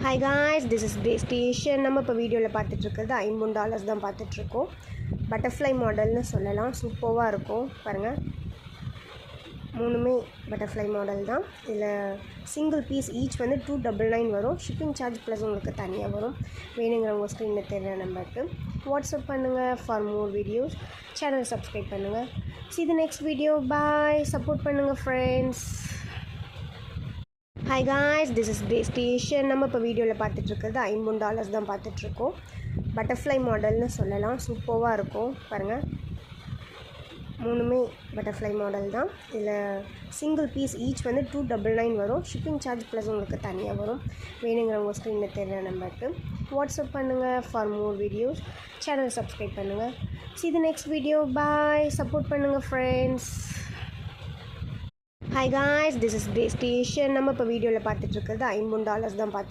Hi guys, this is day station. நம்ம இப்போ வீடியோவில் பார்த்துட்ருக்கிறது $50 தான் பார்த்துட்ருக்கோம். பட்டர்ஃப்ளை மாடல்னு சொல்லலாம். சூப்பராக இருக்கும் பாருங்கள். மூணுமே பட்டர்ஃப்ளை மாடல் தான். இதில் சிங்கிள் பீஸ் ஈச் வந்து $299 வரும். ஷிப்பிங் சார்ஜ் ப்ளஸ் உங்களுக்கு தனியாக வரும். வேணுங்கிறவங்க ஸ்க்ரீனில் தெரிகிற நம்பருக்கு வாட்ஸ்அப் பண்ணுங்கள். For more videos channel subscribe பண்ணுங்கள். See the next video. Bye. Support பண்ணுங்கள் friends. Hi guys, this is day station. நம்ம இப்போ வீடியோவில் பார்த்துட்ருக்கிறது $50 தான் பார்த்துட்ருக்கோம். பட்டர்ஃப்ளை மாடல்னு சொல்லலாம். சூப்பராக இருக்கும் பாருங்கள். மூணுமே பட்டர்ஃப்ளை மாடல் தான். இதில் சிங்கிள் பீஸ் ஈச் வந்து $299 வரும். ஷிப்பிங் சார்ஜ் ப்ளஸ் உங்களுக்கு தனியாக வரும். வேணுங்கிறவங்க ஸ்க்ரீனில் தெரிகிற நம்பருக்கு வாட்ஸ்அப் பண்ணுங்கள். For more videos channel subscribe பண்ணுங்கள். See the next video. Bye. Support பண்ணுங்கள் friends. Hi guys, this is day station. நம்ம இப்போ வீடியோவில் பார்த்துட்ருக்கிறது $50 தான்